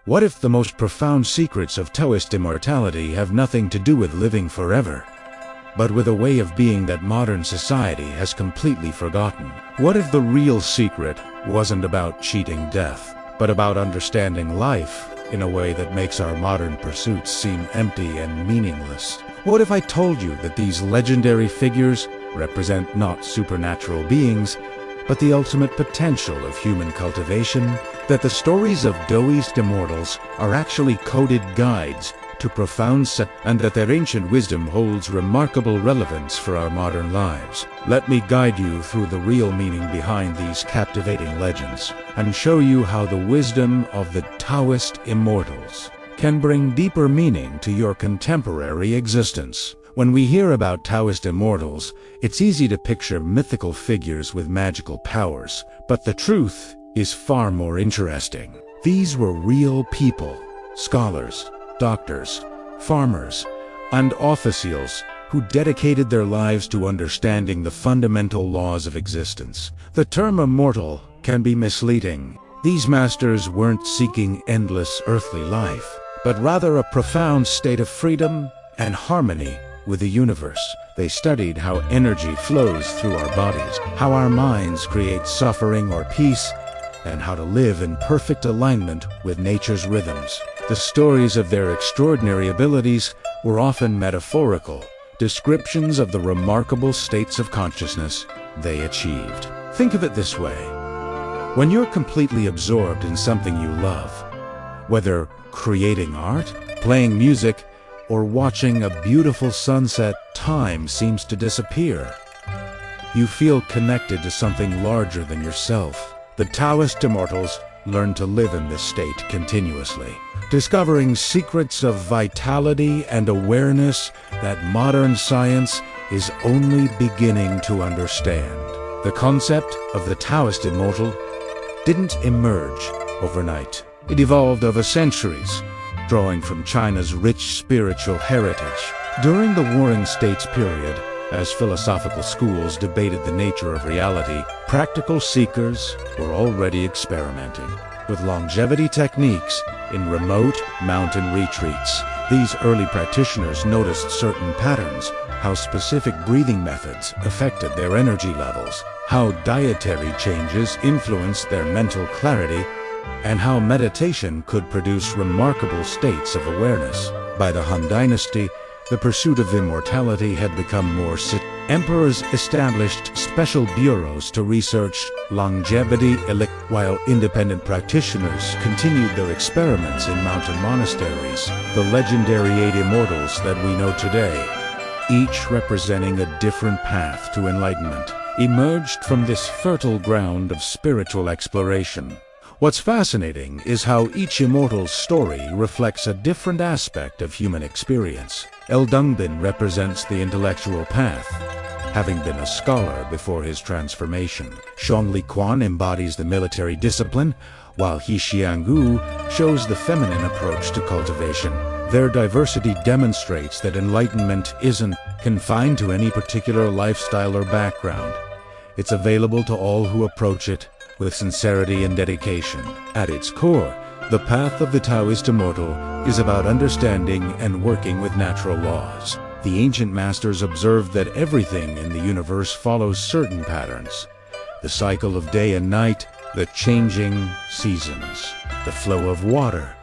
What if the most profound secrets of Taoist immortality have nothing to do with living forever, but with a way of being that modern society has completely forgotten? What if the real secret wasn't about cheating death, but about understanding life in a way that makes our modern pursuits seem empty and meaningless? What if I told you that these legendary figures represent not supernatural beings, but the ultimate potential of human cultivation? That the stories of Taoist Immortals are actually coded guides to profound and that their ancient wisdom holds remarkable relevance for our modern lives. Let me guide you through the real meaning behind these captivating legends, and show you how the wisdom of the Taoist Immortals can bring deeper meaning to your contemporary existence. When we hear about Taoist Immortals, it's easy to picture mythical figures with magical powers, but the truth is far more interesting. These were real people, scholars, doctors, farmers, and officials who dedicated their lives to understanding the fundamental laws of existence. The term immortal can be misleading. These masters weren't seeking endless earthly life, but rather a profound state of freedom and harmony with the universe. They studied how energy flows through our bodies, how our minds create suffering or peace, and how to live in perfect alignment with nature's rhythms. The stories of their extraordinary abilities were often metaphorical, descriptions of the remarkable states of consciousness they achieved. Think of it this way. When you're completely absorbed in something you love, whether creating art, playing music, or watching a beautiful sunset, time seems to disappear. You feel connected to something larger than yourself. The Taoist Immortals learn to live in this state continuously, discovering secrets of vitality and awareness that modern science is only beginning to understand. The concept of the Taoist Immortal didn't emerge overnight. It evolved over centuries, drawing from China's rich spiritual heritage. During the Warring States period, as philosophical schools debated the nature of reality, practical seekers were already experimenting with longevity techniques in remote mountain retreats. These early practitioners noticed certain patterns, how specific breathing methods affected their energy levels, how dietary changes influenced their mental clarity, and how meditation could produce remarkable states of awareness. By the Han Dynasty, the pursuit of immortality had become more serious. Emperors established special bureaus to research longevity, while independent practitioners continued their experiments in mountain monasteries. The legendary 8 Immortals that we know today, each representing a different path to enlightenment, emerged from this fertile ground of spiritual exploration. What's fascinating is how each immortal's story reflects a different aspect of human experience. El Dungbin represents the intellectual path, having been a scholar before his transformation. Zhongli Quan embodies the military discipline, while He Xianggu shows the feminine approach to cultivation. Their diversity demonstrates that enlightenment isn't confined to any particular lifestyle or background. It's available to all who approach it with sincerity and dedication. At its core, the path of the Taoist Immortal is about understanding and working with natural laws. The ancient masters observed that everything in the universe follows certain patterns: the cycle of day and night, the changing seasons, the flow of water,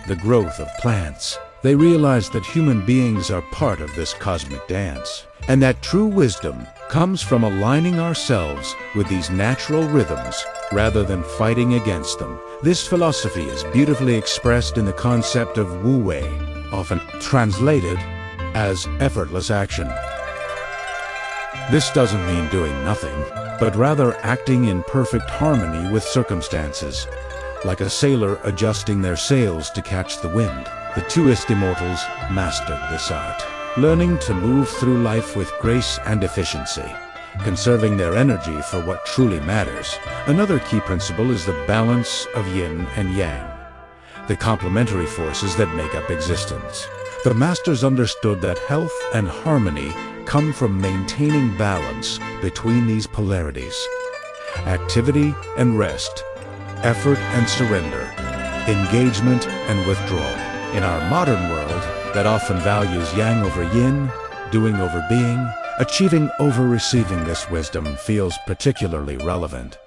the growth of plants. They realized that human beings are part of this cosmic dance, and that true wisdom comes from aligning ourselves with these natural rhythms rather than fighting against them. This philosophy is beautifully expressed in the concept of Wu Wei, often translated as effortless action. This doesn't mean doing nothing, but rather acting in perfect harmony with circumstances, like a sailor adjusting their sails to catch the wind. The Taoist Immortals mastered this art, learning to move through life with grace and efficiency, conserving their energy for what truly matters. Another key principle is the balance of yin and yang, the complementary forces that make up existence. The masters understood that health and harmony come from maintaining balance between these polarities. Activity and rest, effort and surrender, engagement, and withdrawal. In our modern world, that often values yang over yin, doing over being, achieving over receiving, this wisdom feels particularly relevant.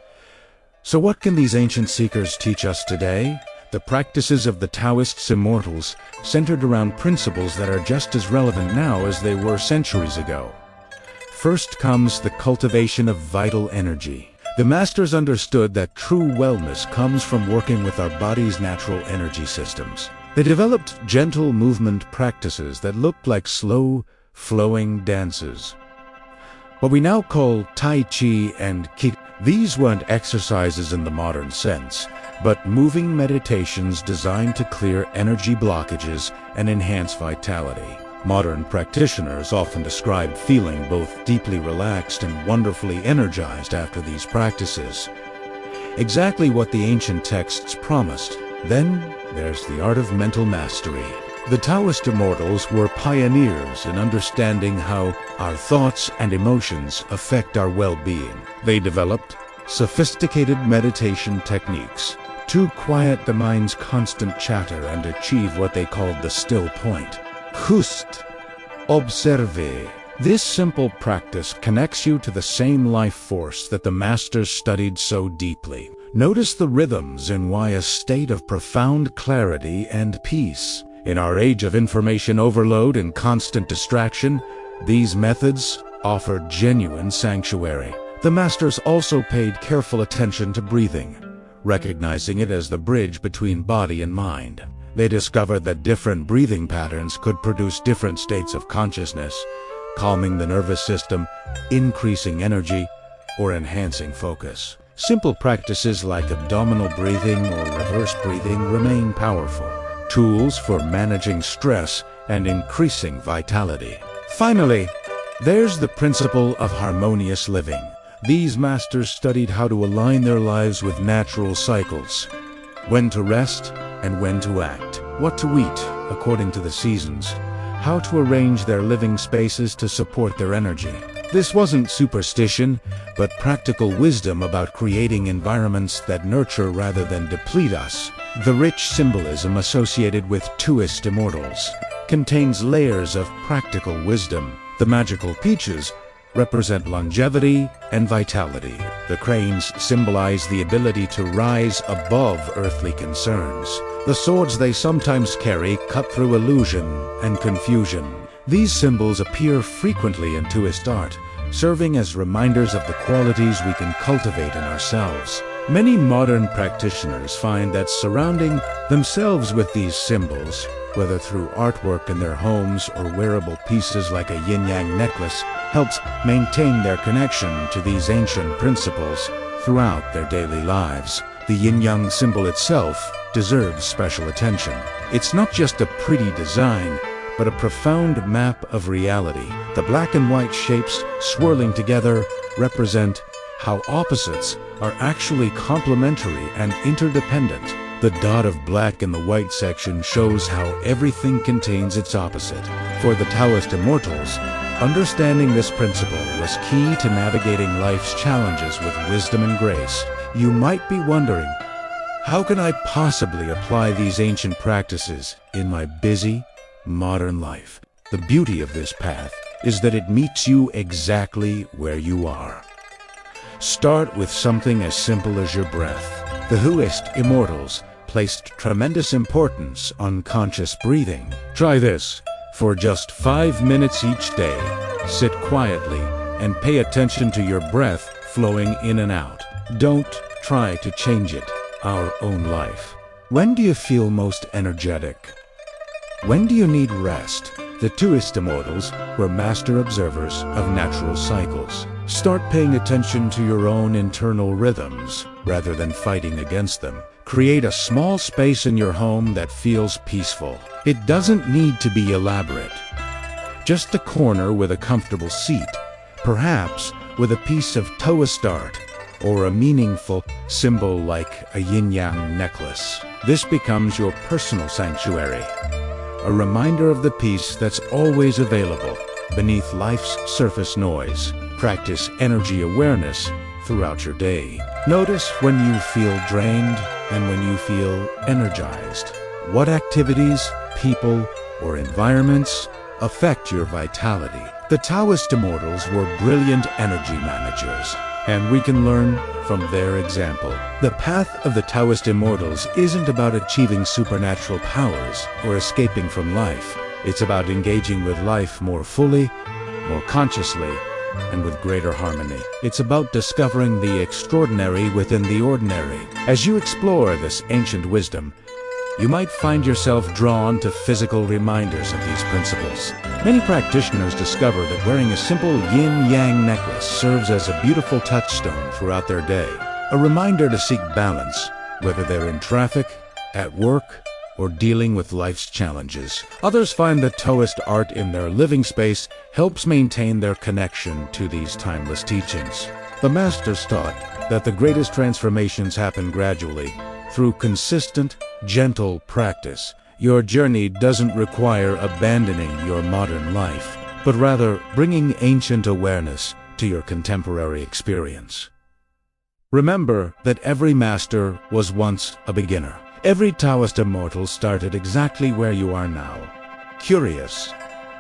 So what can these ancient seekers teach us today? The practices of the Taoist Immortals centered around principles that are just as relevant now as they were centuries ago. First comes the cultivation of vital energy. The masters understood that true wellness comes from working with our body's natural energy systems. They developed gentle movement practices that looked like slow, flowing dances. What we now call Tai Chi and Qi. These weren't exercises in the modern sense, but moving meditations designed to clear energy blockages and enhance vitality. Modern practitioners often describe feeling both deeply relaxed and wonderfully energized after these practices. Exactly what the ancient texts promised. Then there's the art of mental mastery. The Taoist Immortals were pioneers in understanding how our thoughts and emotions affect our well-being. They developed sophisticated meditation techniques to quiet the mind's constant chatter and achieve what they called the still point. Just observe. This simple practice connects you to the same life force that the masters studied so deeply. Notice the rhythms in why a state of profound clarity and peace. In our age of information overload and constant distraction, these methods offer genuine sanctuary. The masters also paid careful attention to breathing, recognizing it as the bridge between body and mind. They discovered that different breathing patterns could produce different states of consciousness, calming the nervous system, increasing energy, or enhancing focus. Simple practices like abdominal breathing or reverse breathing remain powerful tools for managing stress and increasing vitality. Finally, there's the principle of harmonious living. These masters studied how to align their lives with natural cycles, when to rest and when to act, what to eat according to the seasons, how to arrange their living spaces to support their energy. This wasn't superstition, but practical wisdom about creating environments that nurture rather than deplete us. The rich symbolism associated with Taoist Immortals contains layers of practical wisdom. The magical peaches represent longevity and vitality. The cranes symbolize the ability to rise above earthly concerns. The swords they sometimes carry cut through illusion and confusion. These symbols appear frequently in Taoist art, serving as reminders of the qualities we can cultivate in ourselves. Many modern practitioners find that surrounding themselves with these symbols, whether through artwork in their homes or wearable pieces like a yin-yang necklace, helps maintain their connection to these ancient principles throughout their daily lives. The yin-yang symbol itself deserves special attention. It's not just a pretty design, but a profound map of reality. The black and white shapes swirling together represent how opposites are actually complementary and interdependent. The dot of black in the white section shows how everything contains its opposite. For the Taoist Immortals, understanding this principle was key to navigating life's challenges with wisdom and grace. You might be wondering, how can I possibly apply these ancient practices in my busy, modern life? The beauty of this path is that it meets you exactly where you are. Start with something as simple as your breath. The Taoist Immortals placed tremendous importance on conscious breathing. Try this. For just 5 minutes each day, sit quietly and pay attention to your breath flowing in and out. Don't try to change it. Our own life. When do you feel most energetic? When do you need rest? The Taoist Immortals were master observers of natural cycles. Start paying attention to your own internal rhythms rather than fighting against them. Create a small space in your home that feels peaceful. It doesn't need to be elaborate. Just a corner with a comfortable seat, perhaps with a piece of Taoist art or a meaningful symbol like a yin-yang necklace. This becomes your personal sanctuary, a reminder of the peace that's always available beneath life's surface noise. Practice energy awareness throughout your day. Notice when you feel drained and when you feel energized. What activities, people, or environments affect your vitality? The Taoist Immortals were brilliant energy managers, and we can learn from their example. The path of the Taoist Immortals isn't about achieving supernatural powers or escaping from life. It's about engaging with life more fully, more consciously, and with greater harmony. It's about discovering the extraordinary within the ordinary. As you explore this ancient wisdom, you might find yourself drawn to physical reminders of these principles. Many practitioners discover that wearing a simple yin-yang necklace serves as a beautiful touchstone throughout their day, a reminder to seek balance, whether they're in traffic, at work, or dealing with life's challenges. Others find that Taoist art in their living space helps maintain their connection to these timeless teachings. The masters taught that the greatest transformations happen gradually, through consistent, gentle practice. Your journey doesn't require abandoning your modern life, but rather bringing ancient awareness to your contemporary experience. Remember that every master was once a beginner. Every Taoist Immortal started exactly where you are now, curious,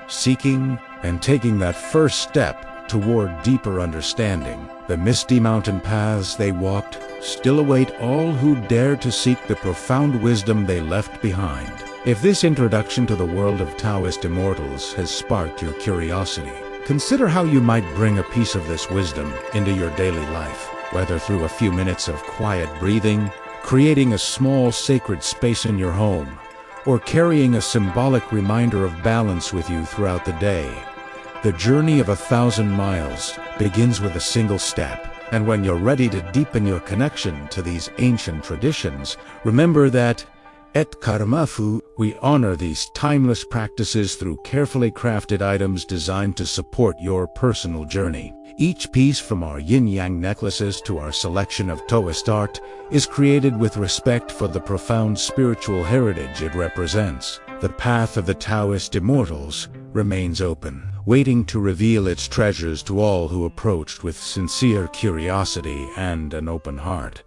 seeking, and taking that first step toward deeper understanding. The misty mountain paths they walked still await all who dare to seek the profound wisdom they left behind. If this introduction to the world of Taoist Immortals has sparked your curiosity, consider how you might bring a piece of this wisdom into your daily life, whether through a few minutes of quiet breathing, creating a small sacred space in your home, or carrying a symbolic reminder of balance with you throughout the day. The journey of 1,000 miles begins with a single step, and when you're ready to deepen your connection to these ancient traditions, remember that et karmafu, we honor these timeless practices through carefully crafted items designed to support your personal journey. Each piece, from our yin-yang necklaces to our selection of Taoist art, is created with respect for the profound spiritual heritage it represents. The path of the Taoist Immortals remains open, waiting to reveal its treasures to all who approached with sincere curiosity and an open heart.